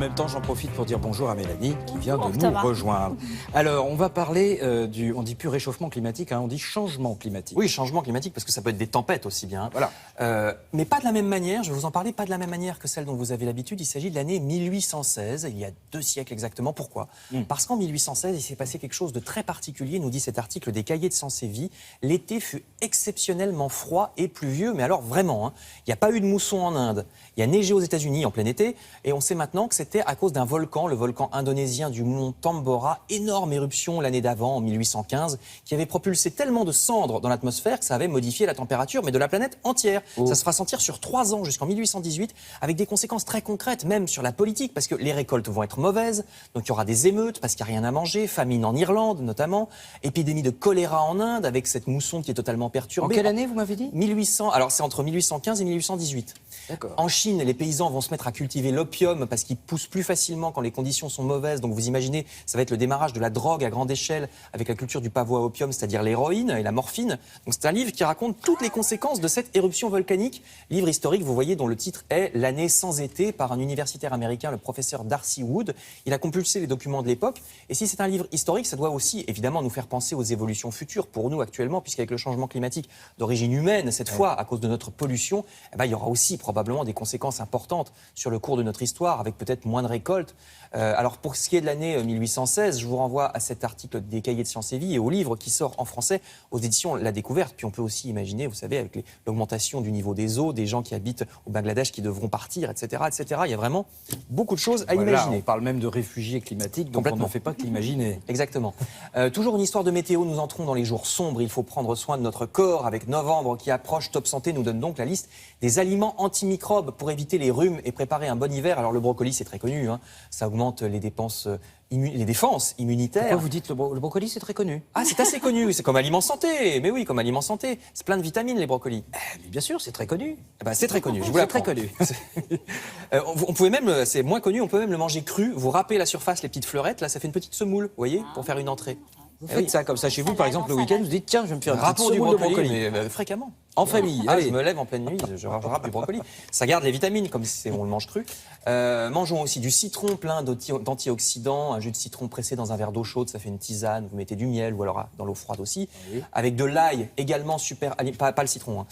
même temps, j'en profite pour dire bonjour à Mélanie, qui vient de nous Thomas. rejoindre. Alors, on va parler on dit plus réchauffement climatique, hein, on dit changement climatique. Oui, changement climatique, parce que ça peut être des tempêtes aussi bien. Voilà. Mais pas de la même manière, je vais vous en parler, pas de la même manière que celle dont vous avez l'habitude. Il s'agit de l'année 1816, il y a 2 siècles exactement. Pourquoi Parce qu'en 1816, il s'est passé quelque chose de très particulier, nous dit cet article des Cahiers de Sciences et Vie. L'été fut exceptionnellement froid et pluvieux, mais alors vraiment, hein, il n'y a pas eu de mousson en Inde, il y a neigé aux États-Unis en plein été, et on sait maintenant que c'était à cause d'un volcan, le volcan indonésien du mont Tambora, énorme éruption l'année d'avant, en 1815, qui avait propulsé tellement de cendres dans l'atmosphère que ça avait modifié la température, mais de la planète entière. Ça se fera sentir sur 3 ans, jusqu'en 1818, avec des conséquences très concrètes, même sur la politique, parce que les récoltes vont être mauvaises, donc il y aura des émeutes, parce qu'il n'y a rien à manger, famine en Irlande notamment, épidémie de choléra en Inde, avec cette mousson qui est totalement En perturbée. quelle année, vous m'avez dit? 1800, alors c'est entre 1815 et 1818. D'accord. En Chine, les paysans vont se mettre à cultiver l'opium parce qu'il pousse plus facilement quand les conditions sont mauvaises. Donc vous imaginez, ça va être le démarrage de la drogue à grande échelle avec la culture du pavot à opium, c'est-à-dire l'héroïne et la morphine. Donc c'est un livre qui raconte toutes les conséquences de cette éruption volcanique. Livre historique, vous voyez, dont le titre est L'année sans été, par un universitaire américain, le professeur Darcy Wood. Il a compulsé les documents de l'époque. Et si c'est un livre historique, ça doit aussi évidemment nous faire penser aux évolutions futures pour nous actuellement, puisqu'avec le changement climatique d'origine humaine, cette fois à cause de notre pollution, eh ben, il y aura aussi probablement des conséquences importantes sur le cours de notre histoire, avec peut-être moins de récoltes. Alors pour ce qui est de l'année 1816, je vous renvoie à cet article des Cahiers de Sciences et Vie et au livre qui sort en français aux éditions La Découverte. Puis on peut aussi imaginer, vous savez, avec l'augmentation du niveau des eaux, des gens qui habitent au Bangladesh qui devront partir, etc., etc. Il y a vraiment beaucoup de choses à imaginer. On parle même de réfugiés climatiques, donc on Complètement. ne fait pas qu'imaginer. Exactement. Toujours une histoire de météo, nous entrons dans les jours sombres, il faut prendre soin de notre corps. Avec novembre qui approche, Top Santé nous donne donc la liste des aliments antimicrobes pour éviter les rhumes et préparer un bon hiver. Alors le brocoli, c'est très connu, hein. Ça augmente les défenses immunitaires. Pourquoi vous dites le brocoli, c'est très connu? Ah, c'est assez connu, c'est comme aliment santé. Mais oui, comme aliment santé. C'est plein de vitamines, les brocolis. Mais bien sûr, c'est très connu. Eh ben, c'est très connu, je vous C'est l'apprends. très connu. On pouvait même, c'est moins connu, on peut même le manger cru. Vous râpez la surface, les petites fleurettes, là, ça fait une petite semoule, vous voyez, pour faire une entrée. Vous Eh faites oui. ça comme ça chez vous, par exemple, le week-end, vous dites tiens, je vais me faire un Râpons petit du semoule de brocoli, brocoli. mais fréquemment. En famille, Ah, allez. je me lève en pleine nuit, je râpe du brocoli. Ça garde les vitamines, comme si on le mange cru. Mangeons aussi du citron plein d'antioxydants. Un jus de citron pressé dans un verre d'eau chaude, ça fait une tisane. Vous mettez du miel ou alors dans l'eau froide aussi. Oui. Avec de l'ail, également super... Pas le citron, hein.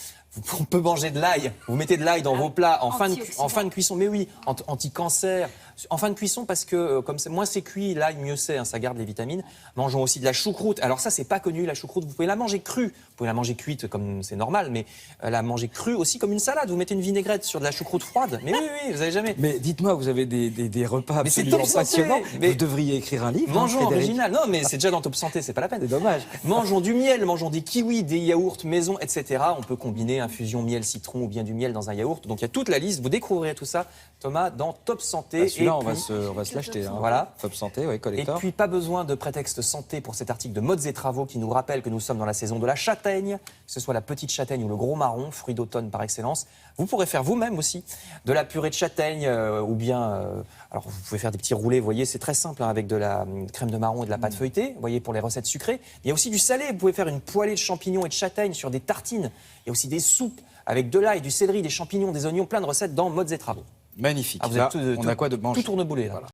On peut manger de l'ail. Vous mettez de l'ail dans vos plats en fin de cuisson. Mais oui, anti-cancer. En fin de cuisson, parce que moins c'est cuit, l'ail, mieux c'est, hein, ça garde les vitamines. Mangeons aussi de la choucroute. Alors ça, c'est pas connu, la choucroute. Vous pouvez la manger crue. Vous pouvez la manger cuite comme c'est normal, mais la manger crue aussi comme une salade. Vous mettez une vinaigrette sur de la choucroute froide. Mais oui, vous avez jamais... Mais dites-moi, vous avez des repas Mais c'est absolument Top Santé. passionnants. Mais vous devriez écrire un livre. Mangeons Frédéric. original. Non, mais c'est déjà dans Top Santé, c'est pas la peine. C'est dommage. Mangeons du miel, mangeons des kiwis, des yaourts maison, etc. On peut combiner infusion miel-citron ou bien du miel dans un yaourt. Donc il y a toute la liste. Vous découvrirez tout ça, Thomas, dans Top Santé. Bah, celui-là, Et on va puis- se l'acheter. Hein. Voilà. Top Santé, oui, Et collector. puis, pas besoin de prétexte santé pour cet article de Modes et Travaux qui nous rappelle que nous sommes dans la saison de la châtaigne, que ce soit la petite châtaigne ou le gros marron, fruit d'automne par excellence. Vous pourrez faire vous-même aussi de la purée de châtaigne ou bien... alors, vous pouvez faire des petits roulés, vous voyez, c'est très simple, hein, avec de la crème de marron et de la pâte feuilletée, vous voyez, pour les recettes sucrées. Il y a aussi du salé, vous pouvez faire une poêlée de champignons et de châtaigne sur des tartines. Il y a aussi des soupes avec de l'ail, du céleri, des champignons, des oignons, plein de recettes dans Modes et Travaux. Magnifique. Ah, vous Là, êtes on a quoi de manger. tout tourne-boulet, là. Voilà.